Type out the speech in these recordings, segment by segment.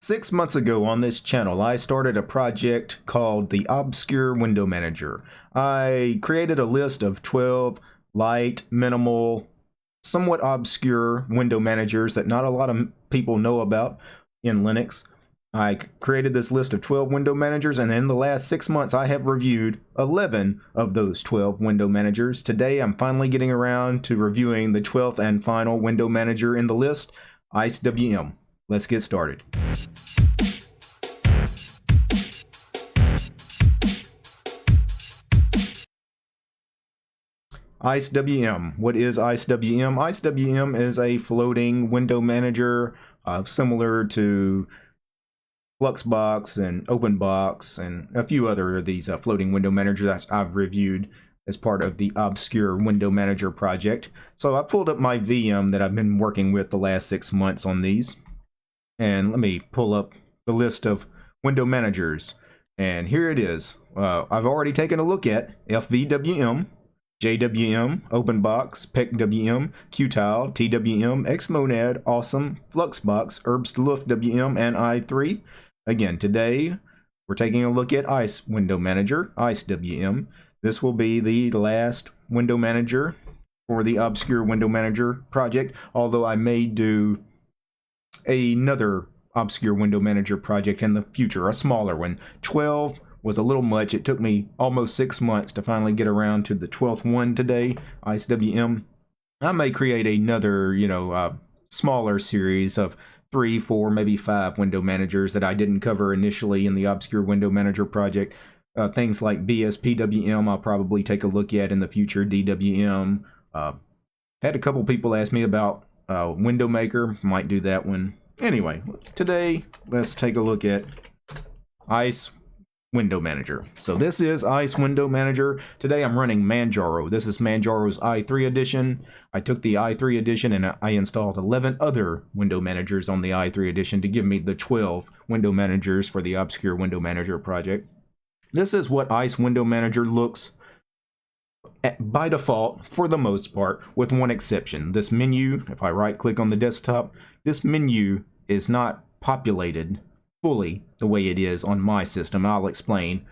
6 months ago on this channel, I started a project called the Obscure Window Manager. I created a list of 12 light, minimal, somewhat obscure window managers that not a lot of people know about in Linux. I created this list of 12 window managers, and in the last 6 months I have reviewed 11 of those 12 window managers. Today I'm finally getting around to reviewing the 12th and final window manager in the list, IceWM. Let's get started. IceWM. What is IceWM? IceWM is a floating window manager similar to Fluxbox and OpenBox and a few other of these floating window managers that I've reviewed as part of the Obscure Window Manager project. So I pulled up my VM that I've been working with the last 6 months on these. And let me pull up the list of window managers. And here it is. I've already taken a look at FVWM, JWM, OpenBox, PECWM, Qtile, TWM, Xmonad, Awesome, Fluxbox, Herbstluftwm, and i3. Again, today we're taking a look at Ice Window Manager, IceWM. This will be the last window manager for the Obscure Window Manager project, although I may do another Obscure Window Manager project in the future, a smaller one. 12 was a little much. It took me almost 6 months to finally get around to the 12th one today, IceWM. I may create another, smaller series of 3, 4, maybe 5 window managers that I didn't cover initially in the Obscure Window Manager project. Things like BSPWM I'll probably take a look at in the future, DWM. Had a couple people ask me about Window Maker, might do that one. Anyway, today let's take a look at Ice Window Manager. So this is Ice Window Manager. Today I'm running Manjaro. This is Manjaro's i3 edition. I took the i3 edition and I installed 11 other window managers on the i3 edition to give me the 12 window managers for the Obscure Window Manager project. This is what Ice Window Manager looks by default for the most part, with one exception. This menu, if I right click on the desktop, this menu is not populated fully the way it is on my system. I'll explain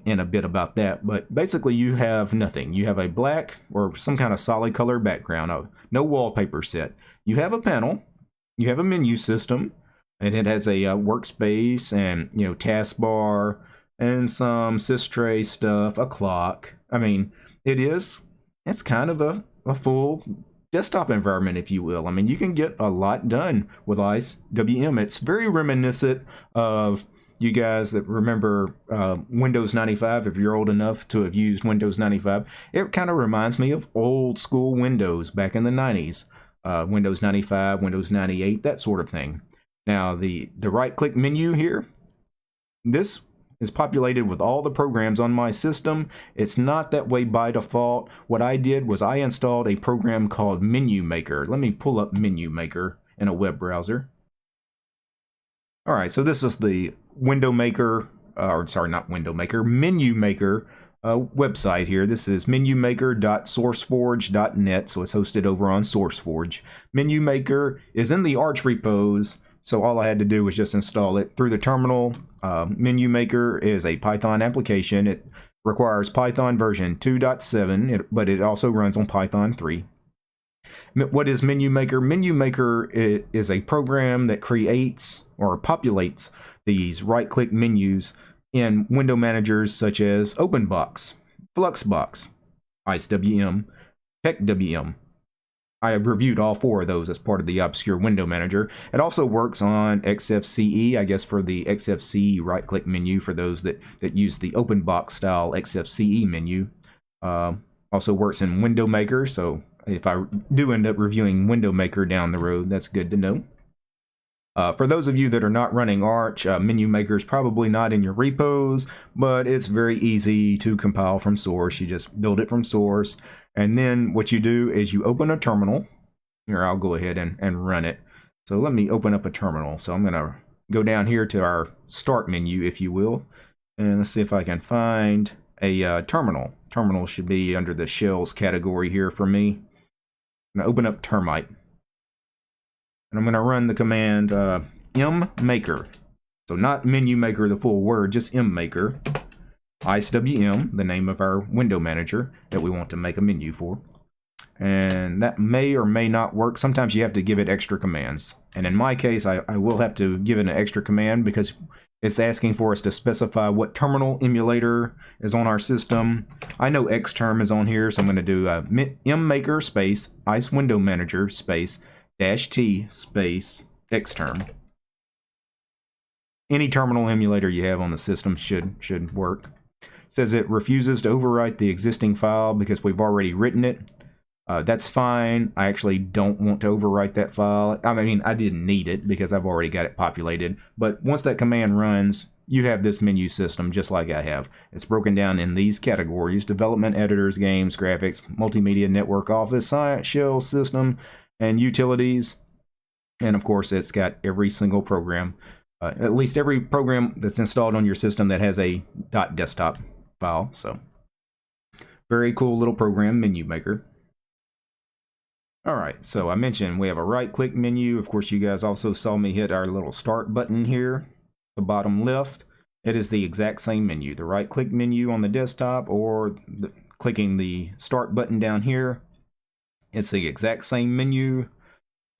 in a bit about that, but basically you have nothing. You have a black or some kind of solid color background, no wallpaper set. You have a panel, you have a menu system, and it has a workspace and taskbar and some systray stuff, a clock. I mean, it's kind of a full desktop environment, if you will. I mean, you can get a lot done with IceWM. It's very reminiscent of you guys that remember Windows 95, if you're old enough to have used Windows 95. It kind of reminds me of old school Windows back in the 90s. Windows 95, Windows 98, that sort of thing. Now, the right-click menu here, this is populated with all the programs on my system. It's not that way by default. What I did was I installed a program called Menu Maker. Let me pull up Menu Maker in a web browser. All right, so this is the Window Maker, Menu Maker website here. This is menumaker.sourceforge.net, so it's hosted over on SourceForge. Menu Maker is in the Arch repos, so all I had to do was just install it through the terminal. Menu Maker is a Python application. It requires Python version 2.7, but it also runs on Python 3. What is Menu Maker? Menu Maker is a program that creates or populates these right-click menus in window managers such as OpenBox, Fluxbox, IceWM, PECWM. I have reviewed all 4 of those as part of the Obscure Window Manager. It also works on XFCE, I guess for the XFCE right-click menu for those that use the OpenBox style XFCE menu. Also works in Window Maker, so if I do end up reviewing Window Maker down the road, that's good to know. For those of you that are not running Arch, Menu Maker is probably not in your repos, but it's very easy to compile from source. You just build it from source, and then what you do is you open a terminal. Here, I'll go ahead and run it. So let me open up a terminal. So I'm going to go down here to our start menu, if you will, and let's see if I can find a terminal. Terminal should be under the shells category here for me. I'm going to open up Termite. And I'm going to run the command M Maker. So not menu maker, the full word, just M Maker. IceWM, the name of our window manager that we want to make a menu for. And that may or may not work. Sometimes you have to give it extra commands. And in my case, I will have to give it an extra command because it's asking for us to specify what terminal emulator is on our system. I know Xterm is on here, so I'm going to do mmaker space ice window manager space -t space Xterm. Any terminal emulator you have on the system should work. It says it refuses to overwrite the existing file because we've already written it. That's fine. I actually don't want to overwrite that file. I mean, I didn't need it because I've already got it populated. But once that command runs, you have this menu system just like I have. It's broken down in these categories: development, editors, games, graphics, multimedia, network, office, science, shell, system, and utilities. And of course, it's got every single program, at least every program that's installed on your system that has a .desktop file. So very cool little program, Menu Maker. Alright, so I mentioned we have a right-click menu. Of course, you guys also saw me hit our little start button here, the bottom left. It is the exact same menu, the right-click menu on the desktop, or clicking the start button down here. It's the exact same menu.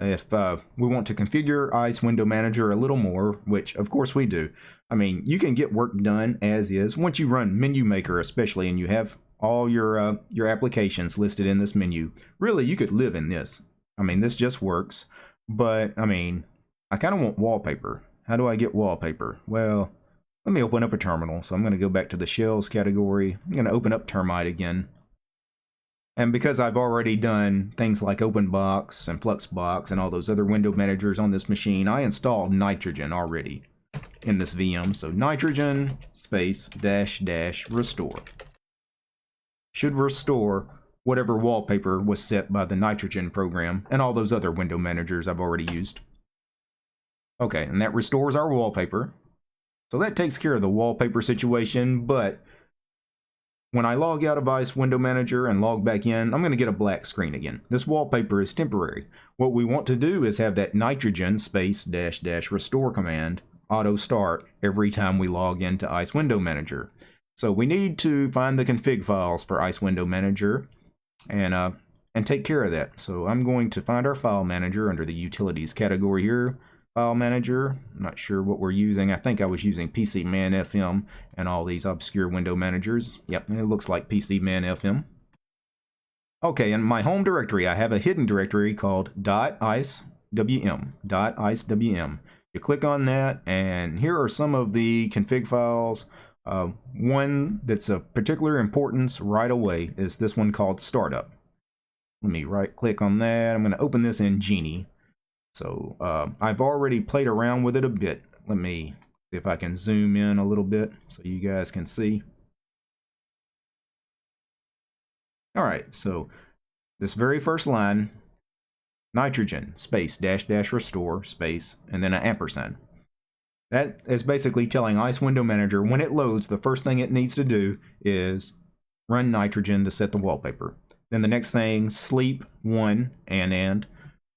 If we want to configure Ice Window Manager a little more, which of course we do. I mean, you can get work done as is. Once you run Menu Maker especially, and you have all your applications listed in this menu, really you could live in this. I mean, this just works. But I mean, I kind of want wallpaper. How do I get wallpaper? Well, let me open up a terminal. So I'm going to go back to the shells category. I'm going to open up Termite again. And because I've already done things like OpenBox and Fluxbox and all those other window managers on this machine, I installed Nitrogen already in this VM. So Nitrogen space -- restore should restore whatever wallpaper was set by the Nitrogen program and all those other window managers I've already used. Okay, and that restores our wallpaper. So that takes care of the wallpaper situation, but when I log out of Ice Window Manager and log back in, I'm going to get a black screen again. This wallpaper is temporary. What we want to do is have that Nitrogen space -- restore command auto start every time we log into Ice Window Manager. So we need to find the config files for Ice Window Manager and take care of that. So I'm going to find our file manager under the utilities category here. File manager, I'm not sure what we're using. I think I was using PCMan FM and all these obscure window managers. Yep, it looks like PCMan FM. Okay, in my home directory, I have a hidden directory called .icewm. You click on that, and here are some of the config files. One that's of particular importance right away is this one called Startup. Let me right click on that. I'm going to open this in Genie. So I've already played around with it a bit. Let me see if I can zoom in a little bit so you guys can see. Alright, so this very first line, Nitrogen space -- restore space and then an ampersand. That is basically telling Ice Window Manager when it loads, the first thing it needs to do is run Nitrogen to set the wallpaper. Then the next thing, sleep 1 and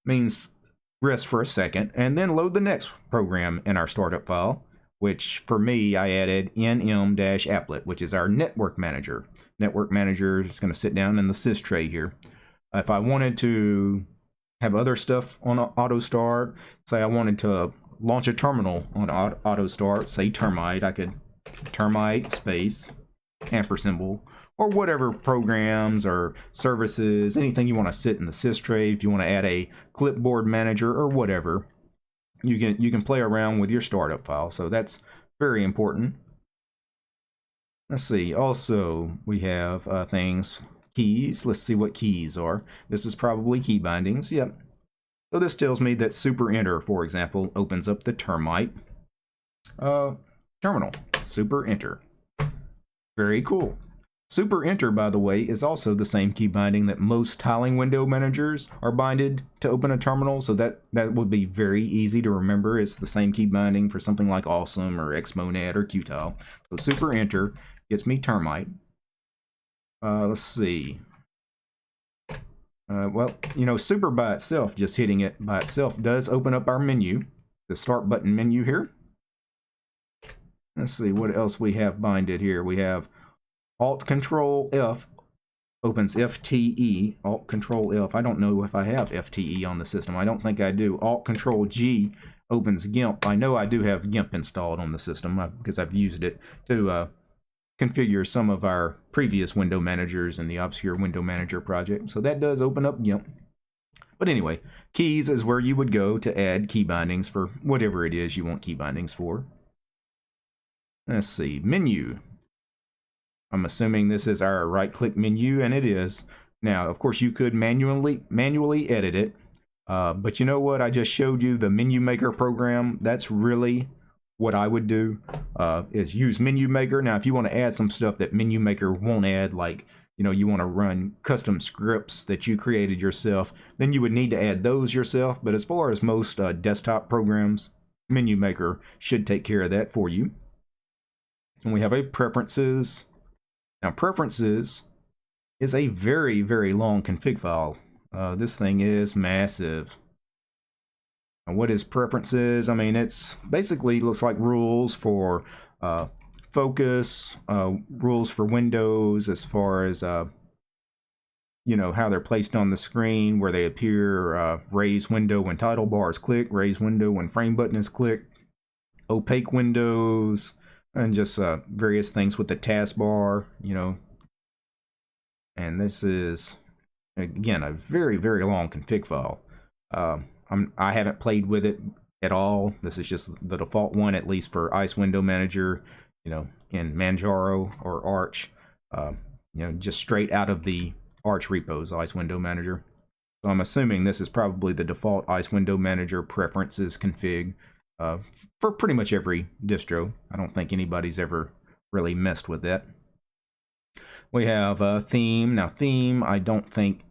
means rest for a second, and then load the next program in our startup file, which for me I added nm-applet, which is our network manager. Network manager is going to sit down in the sys tray here. If I wanted to have other stuff on auto start, say I wanted to launch a terminal on auto start, say Termite, I could Termite space ampersand or whatever programs or services, anything you want to sit in the sys tray. If you want to add a clipboard manager or whatever, you can play around with your startup file. So that's very important. Let's see. Also, we have things, keys. Let's see what keys are. This is probably key bindings. Yep. So this tells me that super enter, for example, opens up the Termite terminal. Super enter. Very cool. Super enter, by the way, is also the same key binding that most tiling window managers are binded to open a terminal, so that would be very easy to remember. It's the same key binding for something like Awesome or Xmonad or Qtile. So super enter gets me Termite. Let's see. Well, you know, super by itself, just hitting it by itself does open up our menu. the start button menu here. Let's see what else we have binded here. We have Alt Control F opens FTE. Alt Control F. I don't know if I have FTE on the system. I don't think I do. Alt Control G opens GIMP. I know I do have GIMP installed on the system because I've used it to configure some of our previous window managers in the Obscure Window Manager project. So that does open up GIMP. But anyway, keys is where you would go to add key bindings for whatever it is you want key bindings for. Let's see, menu. I'm assuming this is our right-click menu, and it is. Now, of course, you could manually edit it, but you know what? I just showed you the Menu Maker program. That's really what I would do, is use Menu Maker. Now, if you want to add some stuff that Menu Maker won't add, like, you know, you want to run custom scripts that you created yourself, then you would need to add those yourself. But as far as most desktop programs, Menu Maker should take care of that for you. And we have a preferences. Now, preferences is a very, very long config file. This thing is massive. And what is preferences? I mean, it's basically looks like rules for focus, rules for windows as far as, you know, how they're placed on the screen, where they appear, raise window when title bar is clicked, raise window when frame button is clicked, opaque windows, and just various things with the taskbar, you know. And this is, again, a very, very long config file. I haven't played with it at all. This is just the default one, at least for Ice Window Manager, you know, in Manjaro or Arch, you know, just straight out of the Arch repos, Ice Window Manager. So I'm assuming this is probably the default Ice Window Manager preferences config for pretty much every distro. I don't think anybody's ever really messed with that. We have a theme. Now, theme, I don't think,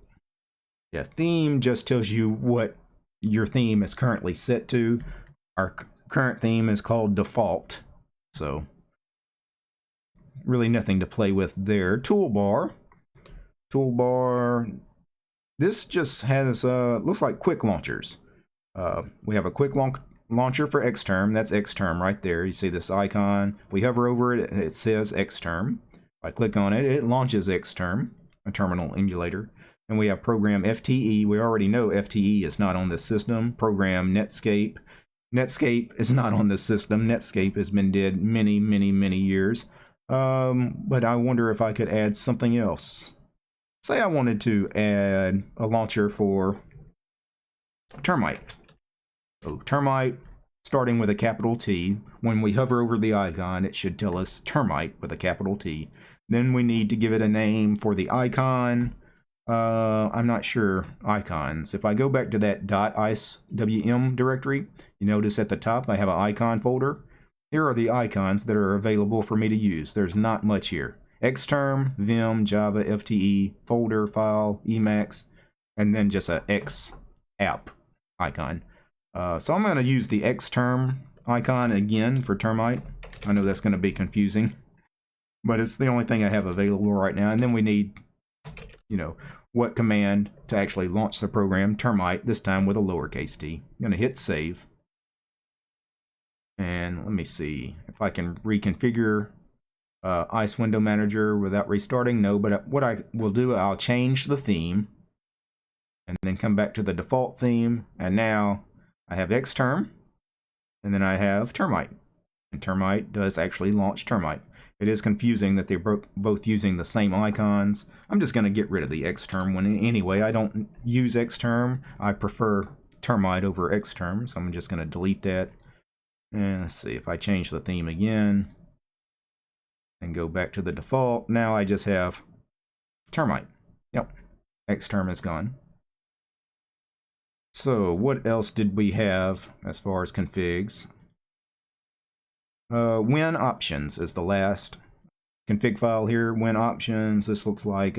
yeah, theme just tells you what your theme is currently set to. Our current theme is called default, so really nothing to play with there. Toolbar, this just has looks like quick launchers. We have a quick launcher for Xterm. That's Xterm right there. You see this icon. If we hover over it, it says Xterm. If I click on it, it launches Xterm, a terminal emulator. And we have program FTE. We already know FTE is not on this system. Program Netscape. Netscape is not on this system. Netscape has been dead many, many, many years. But I wonder if I could add something else. Say I wanted to add a launcher for Termite. So Termite, starting with a capital T. When we hover over the icon, it should tell us Termite with a capital T. Then we need to give it a name for the icon. I'm not sure icons. If I go back to that .icewm directory, you notice at the top I have an icon folder. Here are the icons that are available for me to use. There's not much here. Xterm, Vim, Java, FTE, folder, file, Emacs, and then just a X app icon. So I'm going to use the Xterm icon again for Termite. I know that's going to be confusing, but it's the only thing I have available right now. And then we need, you know, what command to actually launch the program, Termite, this time with a lowercase t. I'm going to hit save. And let me see if I can reconfigure Ice Window Manager without restarting. No, but what I will do, I'll change the theme and then come back to the default theme. And now I have Xterm, and then I have Termite. And Termite does actually launch Termite. It is confusing that they're both using the same icons. I'm just going to get rid of the Xterm one anyway. I don't use Xterm. I prefer Termite over Xterm, so I'm just going to delete that. And let's see if I change the theme again and go back to the default. Now I just have Termite. Yep, Xterm is gone. So what else did we have as far as configs? Win options is the last config file here. Win options. This looks like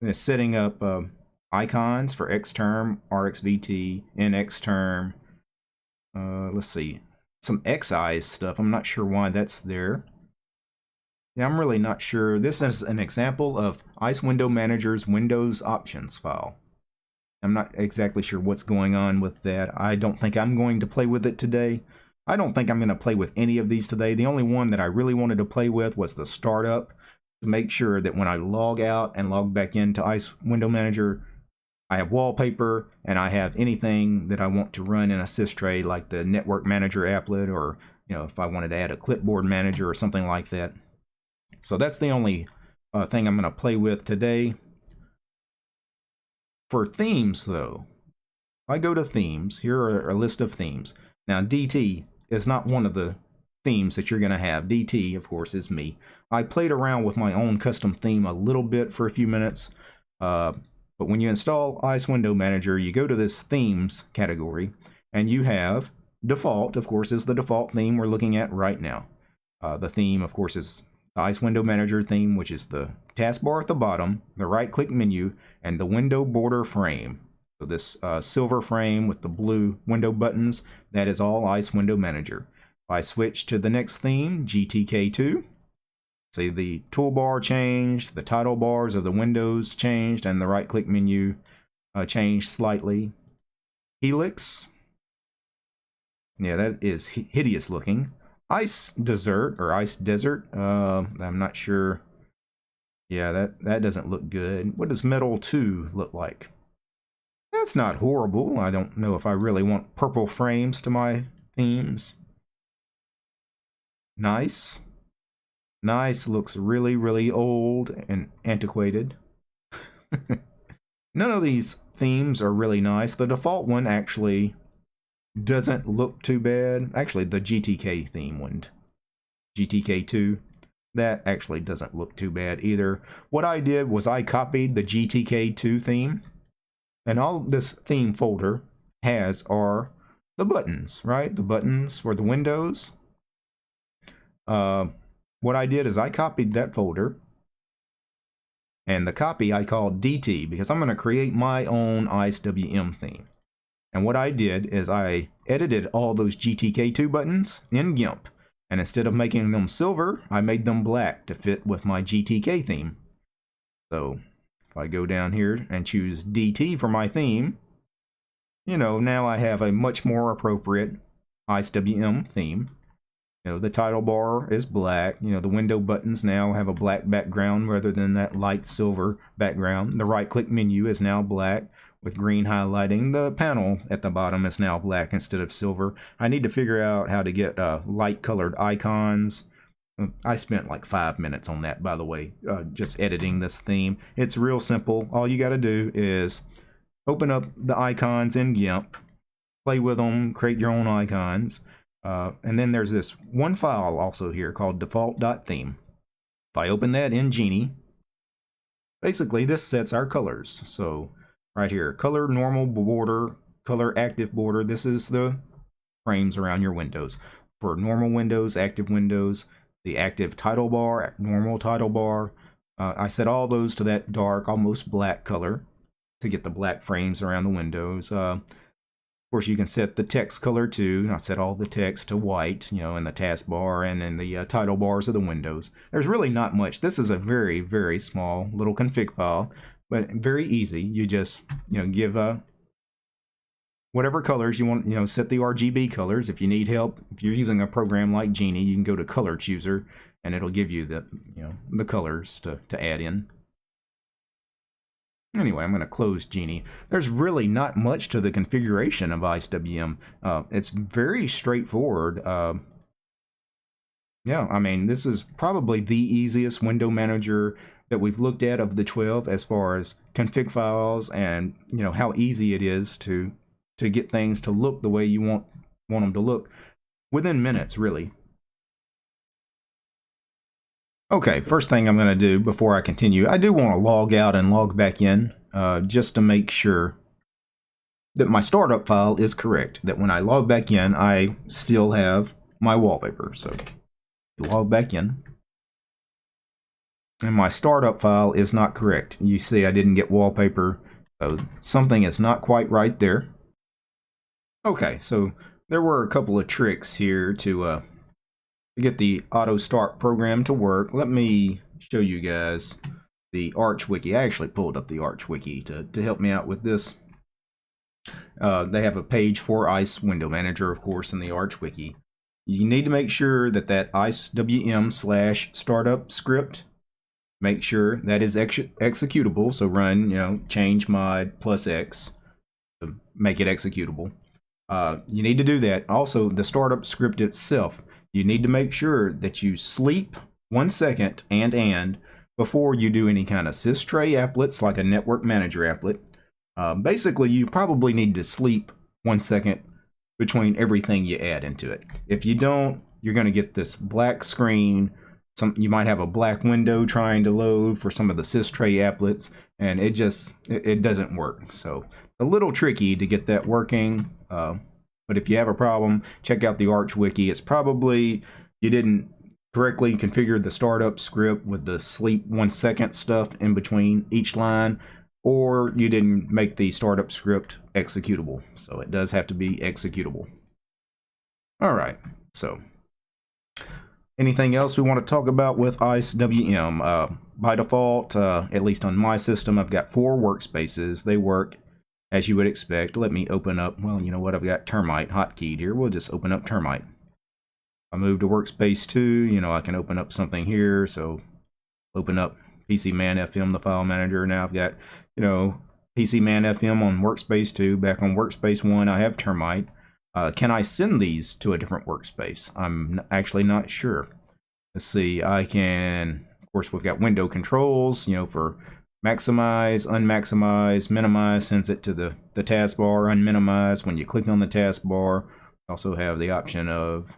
it's setting up icons for Xterm, RxVT, NXterm. Let's see, some XIs stuff. I'm not sure why that's there. Yeah, I'm really not sure. This is an example of Ice Window Manager's Windows options file. I'm not exactly sure what's going on with that. I don't think I'm going to play with it today. I don't think I'm going to play with any of these today. The only one that I really wanted to play with was the startup, to make sure that when I log out and log back into Ice Window Manager, I have wallpaper and I have anything that I want to run in a sys-tray, like the Network Manager applet, or if I wanted to add a clipboard manager or something like that. So that's the only thing I'm going to play with today. For themes, though, if I go to themes, here are a list of themes. Now, DT is not one of the themes that you're going to have. DT, of course, is me. I played around with my own custom theme a little bit for a few minutes, but when you install Ice Window Manager, you go to this themes category, and you have default, of course, is the default theme we're looking at right now. The theme, of course, is the Ice Window Manager theme, which is the taskbar at the bottom, the right-click menu, and the window border frame. So this silver frame with the blue window buttons, that is all Ice Window Manager. If I switch to the next theme, GTK2, see the toolbar changed, the title bars of the windows changed, and the right-click menu changed slightly. Helix, yeah, that is hideous looking. Ice Desert, or Ice Desert, I'm not sure. Yeah, that doesn't look good. What does Metal 2 look like? That's not horrible. I don't know if I really want purple frames to my themes. Nice. Nice looks really, really old and antiquated. None of these themes are really nice. The default one actually doesn't look too bad. Actually, the GTK theme one, GTK2, that actually doesn't look too bad either. What I did was I copied the GTK2 theme, and all this theme folder has are the buttons, right? The buttons for the windows. What I did is I copied that folder, and the copy I called DT, because I'm going to create my own IceWM theme. And what I did is I edited all those GTK2 buttons in GIMP. And instead of making them silver, I made them black to fit with my GTK theme. So if I go down here and choose DT for my theme, now I have a much more appropriate IceWM theme. The title bar is black. The window buttons now have a black background rather than that light silver background. The right-click menu is now black with green highlighting. The panel at the bottom is now black instead of silver. I need to figure out how to get light-colored icons. I spent like 5 minutes on that, by the way, just editing this theme. It's real simple. All you got to do is open up the icons in GIMP, play with them, create your own icons. And then there's this one file also here called default.theme. If I open that in Genie, basically this sets our colors. So right here, color normal border, color active border. This is the frames around your windows. For normal windows, active windows, the active title bar, normal title bar. I set all those to that dark, almost black color to get the black frames around the windows. Of course, you can set the text color too. I set all the text to white, in the taskbar and in the title bars of the windows. There's really not much. This is a very, very small little config file, but very easy. You just, give whatever colors you want, set the RGB colors. If you need help, if you're using a program like Genie, you can go to Color Chooser, and it'll give you the colors to add in. Anyway, I'm going to close Genie. There's really not much to the configuration of IceWM. It's very straightforward. Yeah, I mean, this is probably the easiest window manager that we've looked at of the 12 as far as config files and, how easy it is to get things to look the way you want them to look within minutes, really. Okay, first thing I'm going to do before I continue, I do want to log out and log back in just to make sure that my startup file is correct, that when I log back in, I still have my wallpaper. So log back in. And my startup file is not correct. You see I didn't get wallpaper, so something is not quite right there. Okay, so there were a couple of tricks here to get the auto start program to work. Let me show you guys the Arch Wiki. I actually pulled up the Arch Wiki to help me out with this. They have a page for Ice Window Manager, of course, in the Arch Wiki. You need to make sure that that IceWM/startup script, make sure that is executable. So run, change mod +X to make it executable. You need to do that. Also, the startup script itself, you need to make sure that you sleep 1 second and before you do any kind of systray applets like a network manager applet. Basically, you probably need to sleep 1 second between everything you add into it. If you don't, you're going to get this black screen. You might have a black window trying to load for some of the systray applets, and it doesn't work. So a little tricky to get that working. But if you have a problem, check out the Arch Wiki. It's probably you didn't correctly configure the startup script with the sleep 1 second stuff in between each line, or you didn't make the startup script executable. So it does have to be executable. All right, so anything else we want to talk about with IceWM? By default, at least on my system, I've got 4 workspaces. They work as you would expect. Let me open up, well, you know what, I've got Termite hotkeyed here. We'll just open up Termite. I move to Workspace 2, I can open up something here. So open up PCMan-FM, the file manager. Now I've got, PCMan-FM on Workspace 2. Back on Workspace 1, I have Termite. Can I send these to a different workspace? I'm actually not sure. Let's see, I can, of course, we've got window controls, for maximize, unmaximize, minimize, sends it to the taskbar, unminimize when you click on the taskbar. Also have the option of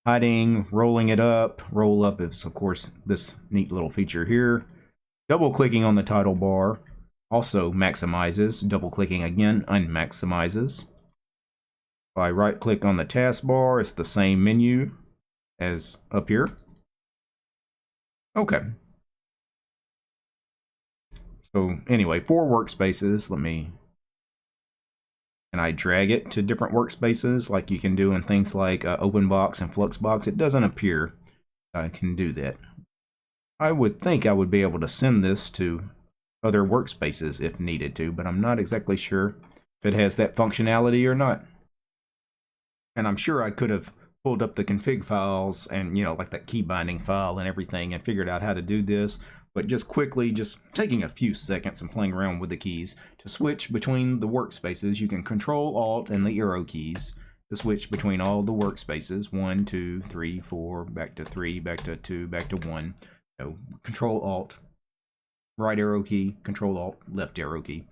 hiding, rolling it up. Roll up is, of course, this neat little feature here. Double clicking on the title bar also maximizes. Double clicking again unmaximizes. If I right click on the taskbar, it's the same menu as up here. Okay. So anyway, 4 workspaces. Can I drag it to different workspaces like you can do in things like OpenBox and Fluxbox? It doesn't appear I can do that. I would think I would be able to send this to other workspaces if needed to, but I'm not exactly sure if it has that functionality or not. And I'm sure I could have pulled up the config files and, like that key binding file and everything and figured out how to do this. But just taking a few seconds and playing around with the keys to switch between the workspaces. You can Control Alt and the arrow keys to switch between all the workspaces. 1, 2, 3, 4, back to 3, back to 2, back to 1. So Control Alt, right arrow key, Control Alt, left arrow key.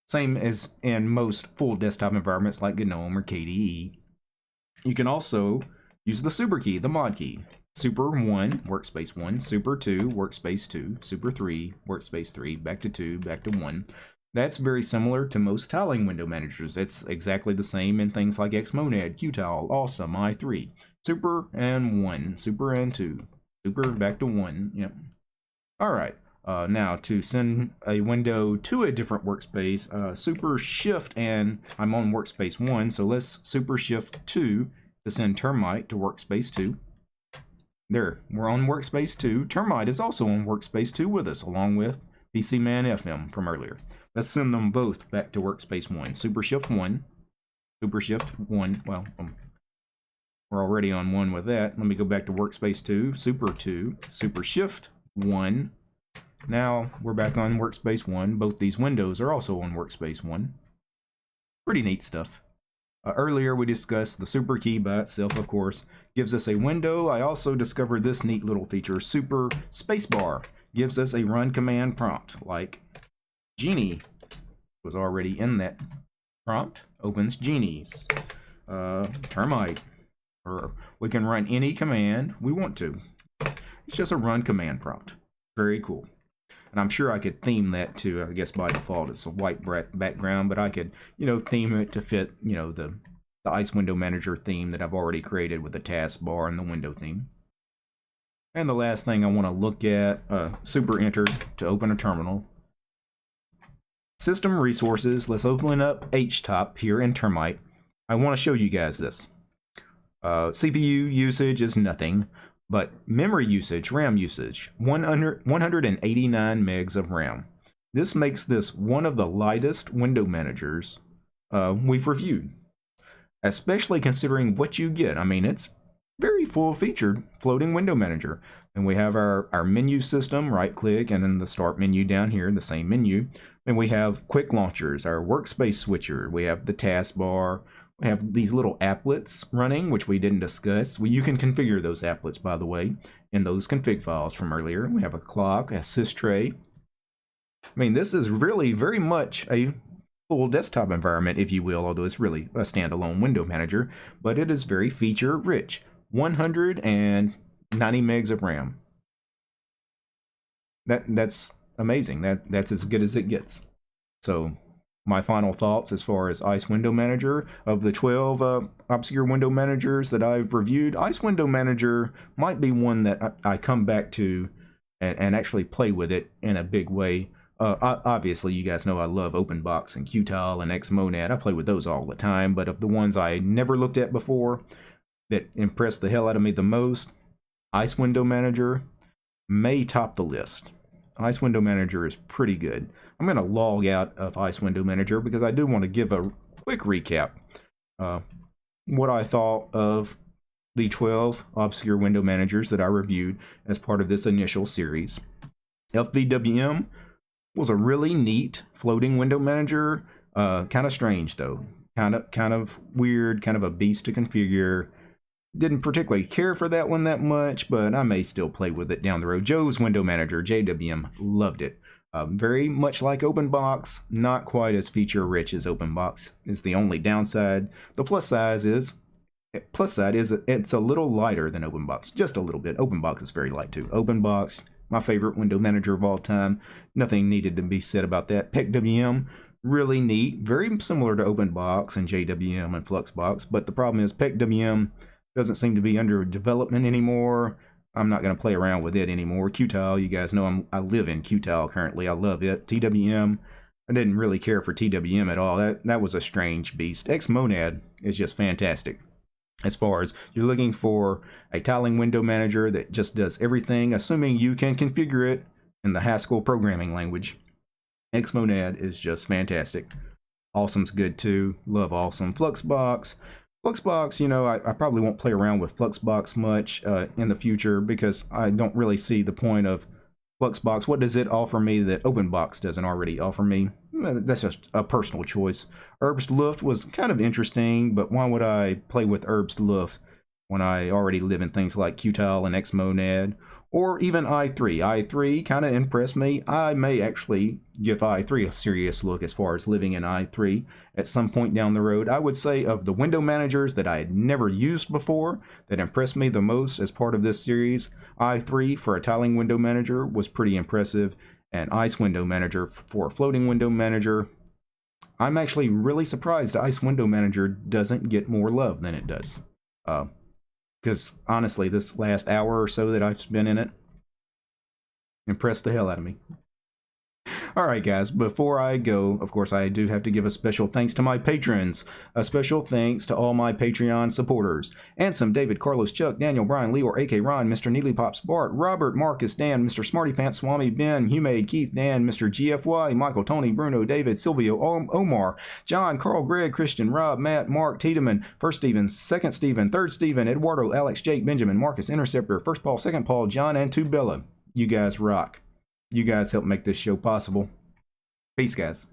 Same as in most full desktop environments like GNOME or KDE. You can also use the super key, the mod key. Super 1, workspace 1, super 2, workspace 2, super 3, workspace 3, back to 2, back to 1. That's very similar to most tiling window managers. It's exactly the same in things like Xmonad, Qtile, Awesome, i3. Super and 1, super and 2, super back to 1. Yep. All right. Now to send a window to a different workspace, super shift, and I'm on workspace 1, so let's super shift 2 to send Termite to workspace 2. There, we're on Workspace 2. Termite is also on Workspace 2 with us, along with PCMan-FM from earlier. Let's send them both back to Workspace 1. Super Shift 1. Super Shift 1. Well, we're already on 1 with that. Let me go back to Workspace 2. Super 2. Super Shift 1. Now we're back on Workspace 1. Both these windows are also on Workspace 1. Pretty neat stuff. Earlier we discussed the super key by itself, of course, gives us a window. I also discovered this neat little feature, super spacebar, gives us a run command prompt, like Genie was already in that prompt, opens Genie's, Termite, or we can run any command we want to. It's just a run command prompt. Very cool. And I'm sure I could theme that to, I guess by default it's a white background, but I could, theme it to fit, the Ice Window Manager theme that I've already created with the taskbar and the window theme. And the last thing I want to look at, super enter to open a terminal. System resources, let's open up HTOP here in Termite. I want to show you guys this. CPU usage is nothing. But memory usage, RAM usage, 189 megs of RAM. This makes this one of the lightest window managers we've reviewed, especially considering what you get. I mean, it's very full-featured floating window manager. And we have our menu system, right-click, and in the start menu down here, the same menu. And we have quick launchers, our workspace switcher. We have the taskbar. We have these little applets running, which we didn't discuss. Well, you can configure those applets, by the way, in those config files from earlier. We have a clock, a sys tray. I mean, this is really very much a full desktop environment, if you will, although it's really a standalone window manager, but it is very feature rich. 190 megs of RAM. That's amazing. That's as good as it gets. So my final thoughts as far as Ice Window Manager, of the 12 obscure window managers that I've reviewed, Ice Window Manager might be one that I come back to and actually play with it in a big way. Obviously, you guys know I love OpenBox and Qtile and Xmonad. I play with those all the time, but of the ones I never looked at before that impressed the hell out of me the most, Ice Window Manager may top the list. Ice Window Manager is pretty good. I'm going to log out of Ice Window Manager because I do want to give a quick recap. What I thought of the 12 obscure window managers that I reviewed as part of this initial series. FVWM was a really neat floating window manager. Kind of strange though. Kind of weird, kind of a beast to configure. Didn't particularly care for that one that much, but I may still play with it down the road. Joe's Window Manager, JWM, loved it. Very much like OpenBox, not quite as feature-rich as OpenBox is the only downside. The plus side is it's a little lighter than OpenBox, just a little bit. OpenBox is very light too. OpenBox, my favorite window manager of all time. Nothing needed to be said about that. PECWM, really neat, very similar to OpenBox and JWM and Fluxbox, but the problem is PECWM doesn't seem to be under development anymore. I'm not going to play around with it anymore. Qtile, you guys know I live in Qtile currently. I love it. TWM, I didn't really care for TWM at all. That was a strange beast. Xmonad is just fantastic. As far as you're looking for a tiling window manager that just does everything, assuming you can configure it in the Haskell programming language, Xmonad is just fantastic. Awesome's good too. Love Awesome. Fluxbox, you know, I probably won't play around with Fluxbox much in the future because I don't really see the point of Fluxbox. What does it offer me that OpenBox doesn't already offer me? That's just a personal choice. Herbst Luft was kind of interesting, but why would I play with Herbst Luft when I already live in things like Qtile and Xmonad? Or even i3. i3 kind of impressed me. I may actually give i3 a serious look as far as living in i3 at some point down the road. I would say of the window managers that I had never used before that impressed me the most as part of this series, i3 for a tiling window manager was pretty impressive, and Ice Window Manager for a floating window manager. I'm actually really surprised Ice Window Manager doesn't get more love than it does. Because honestly, this last hour or so that I've spent in it impressed the hell out of me. Alright guys, before I go, of course I do have to give a special thanks to my patrons. A special thanks to all my Patreon supporters. Ansem, David, Carlos, Chuck, Daniel, Brian, Leor, AK, Ron, Mr. Neely Pops, Bart, Robert, Marcus, Dan, Mr. Smarty Pants, Swami, Ben, Humade, Keith, Dan, Mr. GFY, Michael, Tony, Bruno, David, Silvio, Omar, John, Carl, Greg, Christian, Rob, Matt, Mark, Tiedemann, First Stephen, Second Stephen, Third Stephen, Eduardo, Alex, Jake, Benjamin, Marcus, Interceptor, First Paul, Second Paul, John, and Tubella. You guys rock. You guys help make this show possible. Peace, guys.